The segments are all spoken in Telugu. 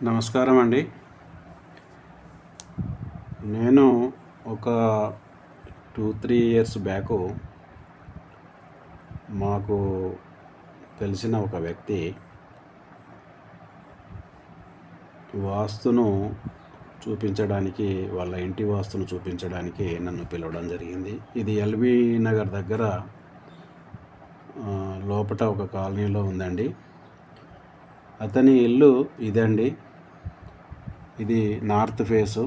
నమస్కారం అండి. నేను ఒక 2-3 ఇయర్స్ బ్యాకు మాకు తెలిసిన ఒక వ్యక్తి వాస్తును చూపించడానికి, వాళ్ళ ఇంటి వాస్తును చూపించడానికి నన్ను పిలవడం జరిగింది. ఇది ఎల్బీ నగర్ దగ్గర లోపట ఒక కాలనీలో ఉందండి. అతని ఇల్లు ఇదండి. ఇది నార్త్ ఫేసు.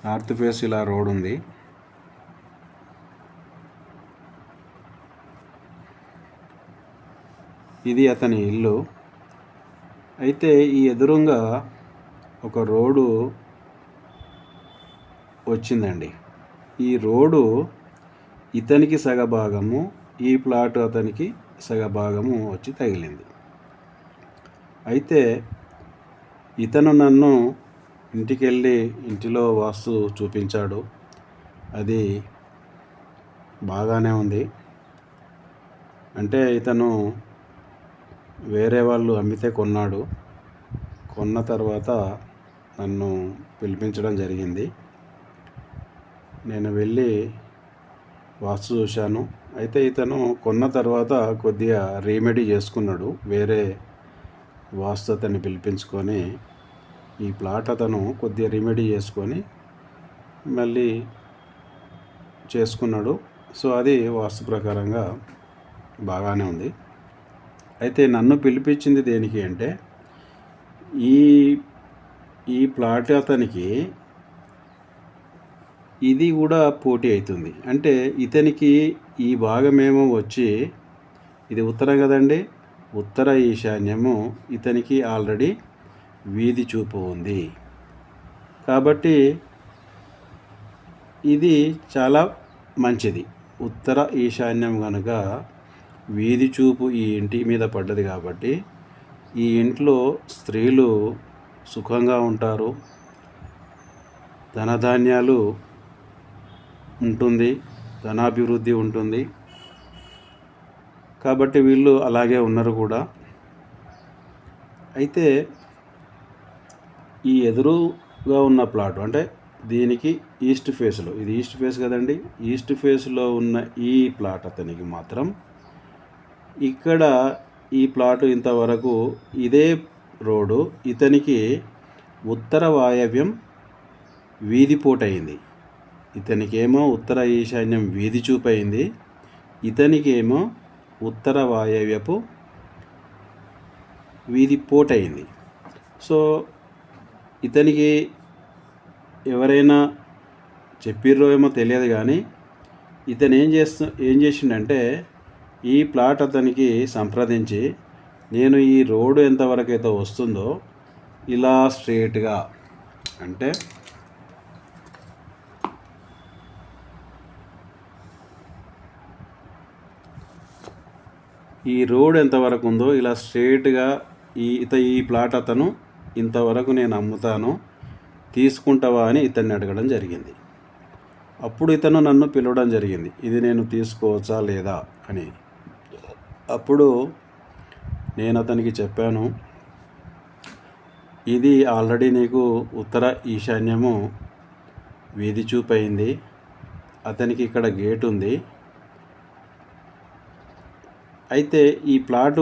నార్త్ ఫేస్ ఇలా రోడ్ ఉంది. ఇది అతని ఇల్లు. అయితే ఈ ఎదురుంగా ఒక రోడ్డు వచ్చిందండి. ఈ రోడ్డు ఇతనికి సగభాగము, ఈ ప్లాట్ అతనికి సగభాగము వచ్చి తగిలింది. అయితే ఇతను నన్ను ఇంటికెళ్ళి ఇంటిలో వాస్తు చూపించాడు. అది బాగానే ఉంది. అంటే ఇతను వేరే వాళ్ళు అమ్మితే కొన్నాడు. కొన్న తర్వాత నన్ను పిలిపించడం జరిగింది. నేను వెళ్ళి వాస్తు చూశాను. అయితే ఇతను కొన్న తర్వాత కొద్దిగా రీమెడీ చేసుకున్నాడు. వేరే వాస్తు అతన్ని పిలిపించుకొని ఈ ప్లాట్ అతను కొద్దిగా రీమెడీ చేసుకొని మళ్ళీ చేసుకున్నాడు. సో అది వాస్తు ప్రకారంగా బాగానే ఉంది. అయితే నన్ను పిలిపించింది దేనికి అంటే, ఈ ప్లాట్ అతనికి ఇది కూడా పోటీ అవుతుంది. అంటే ఇతనికి ఈ భాగమేమో వచ్చి, ఇది ఉత్తరం కదండి, ఉత్తర ఈశాన్యము ఇతనికి ఆల్రెడీ వీధి చూపు ఉంది. కాబట్టి ఇది చాలా మంచిది. ఉత్తర ఈశాన్యం కనుక వీధి చూపు ఈ ఇంటి మీద పడ్డది కాబట్టి ఈ ఇంట్లో స్త్రీలు సుఖంగా ఉంటారు, ధనధాన్యాలు ఉంటుంది, ధనాభివృద్ధి ఉంటుంది. కాబట్టి వీళ్ళు అలాగే ఉన్నారు కూడా. అయితే ఈ ఎదురుగా ఉన్న ప్లాట్ అంటే దీనికి ఈస్ట్ ఫేస్లో, ఇది ఈస్ట్ ఫేస్ కదండి, ఈస్ట్ ఫేస్లో ఉన్న ఈ ప్లాట్ అతనికి మాత్రం ఇక్కడ ఈ ప్లాటు ఇంతవరకు ఇదే రోడ్డు ఇతనికి ఉత్తర వాయవ్యం వీధిపోటయింది. ఇతనికేమో ఉత్తర ఈశాన్యం వీధి చూపయింది, ఇతనికేమో ఉత్తర వాయవ్యపు వీధి పోటయింది. సో ఇతనికి ఎవరైనా చెప్పిర్రో ఏమో తెలియదు కానీ ఇతను ఏం చేసిండంటే ఈ ప్లాట్ అతనికి సంప్రదించి, నేను ఈ రోడ్డు ఎంతవరకు అయితే వస్తుందో ఇలా స్ట్రేట్గా, అంటే ఈ రోడ్ ఎంతవరకు ఉందో ఇలా స్ట్రేట్గా ఈ ప్లాట్ అతను ఇంతవరకు నేను అమ్ముతాను, తీసుకుంటావా అని ఇతన్ని అడగడం జరిగింది. అప్పుడు ఇతను నన్ను పిలవడం జరిగింది, ఇది నేను తీసుకోవచ్చా లేదా అని. అప్పుడు నేను అతనికి చెప్పాను, ఇది ఆల్రెడీ నీకు ఉత్తర ఈశాన్యము వీధి చూపయింది, అతనికి ఇక్కడ గేట్ ఉంది. అయితే ఈ ప్లాటు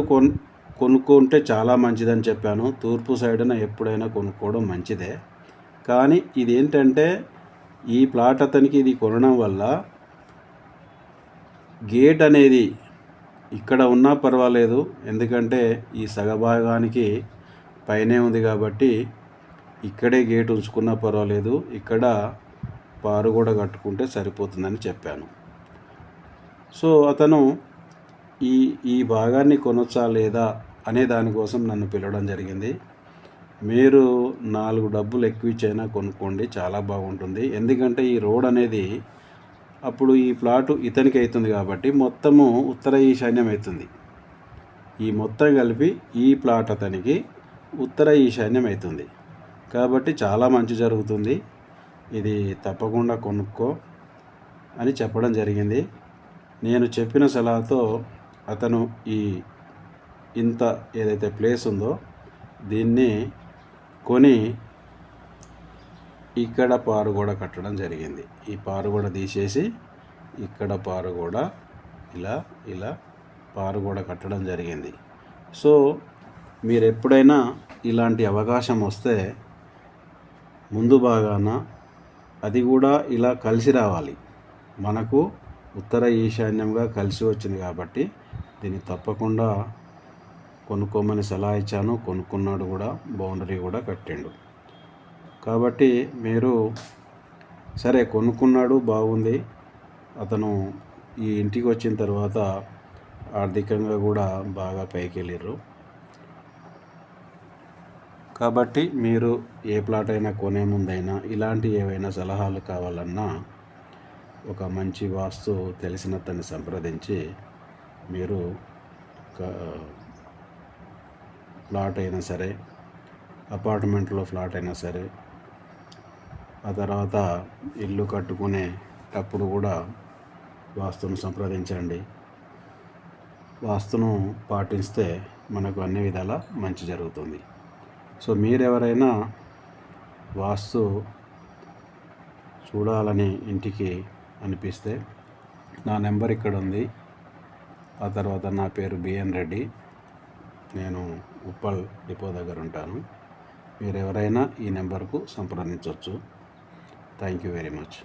కొనుక్కుంటే చాలా మంచిదని చెప్పాను. తూర్పు సైడున ఎప్పుడైనా కొనుక్కోవడం మంచిదే. కానీ ఇదేంటంటే ఈ ప్లాట్ అతనికి ఇది కొనడం వల్ల గేట్ అనేది ఇక్కడ ఉన్నా పర్వాలేదు, ఎందుకంటే ఈ సగభాగానికి పైనే ఉంది కాబట్టి ఇక్కడే గేట్ ఉంచుకున్నా పర్వాలేదు, ఇక్కడ పారు కూడా కట్టుకుంటే సరిపోతుందని చెప్పాను. సో అతను ఈ భాగాన్ని కొనొచ్చా లేదా అనే దానికోసం నన్ను పిలవడం జరిగింది. మీరు 4 డబ్బులు ఎక్కువ ఇచ్చైనా కొనుక్కోండి, చాలా బాగుంటుంది. ఎందుకంటే ఈ రోడ్ అనేది అప్పుడు ఈ ప్లాటు ఇతనికి అవుతుంది కాబట్టి మొత్తము ఉత్తర ఈశాన్యం అవుతుంది. ఈ మొత్తం కలిపి ఈ ప్లాట్ అతనికి ఉత్తర ఈశాన్యం అవుతుంది కాబట్టి చాలా మంచి జరుగుతుంది, ఇది తప్పకుండా కొనుక్కో అని చెప్పడం జరిగింది. నేను చెప్పిన సలహాతో అతను ఈ ఇంత ఏదైతే ప్లేస్ ఉందో దీన్ని కొని ఇక్కడ పారుగోడ కట్టడం జరిగింది. ఈ పారుగోడ తీసేసి ఇక్కడ పారుగోడ ఇలా పారుగోడ కట్టడం జరిగింది. సో మీరు ఎప్పుడైనా ఇలాంటి అవకాశం వస్తే ముందు భాగాన అది కూడా ఇలా కలిసి రావాలి. మనకు ఉత్తర ఈశాన్యంగా కలిసి వచ్చింది కాబట్టి దీన్ని తప్పకుండా కొనుక్కోమని సలహా ఇచ్చాను. కొనుక్కున్నాడు కూడా, బౌండరీ కూడా కట్టిండు. కాబట్టి మీరు సరే కొనుక్కున్నాడు, బాగుంది. అతను ఈ ఇంటికి వచ్చిన తర్వాత ఆర్థికంగా కూడా బాగా పైకి వెళ్ళిర్రు. కాబట్టి మీరు ఏ ప్లాట్ అయినా కొనే ముందైనా ఇలాంటి ఏవైనా సలహాలు కావాలన్నా ఒక మంచి వాస్తు తెలిసిన అతన్ని సంప్రదించి మీరు ప్లాట్ అయినా సరే, అపార్ట్మెంట్లో ఫ్లాట్ అయినా సరే, ఆ తర్వాత ఇల్లు కట్టుకునేటప్పుడు కూడా వాస్తును సంప్రదించండి. వాస్తును పాటిస్తే మనకు అన్ని విధాలా మంచి జరుగుతుంది. సో మీరెవరైనా వాస్తు చూడాలని ఇంటికి అనిపిస్తే నా నెంబర్ ఇక్కడ ఉంది. ఆ తర్వాత నా పేరు బిఎన్ రెడ్డి. నేను ఉప్పల్ డిపో దగ్గర ఉంటాను. మీరు ఎవరైనా ఈ నెంబర్కు సంప్రదించవచ్చు. Thank you very much.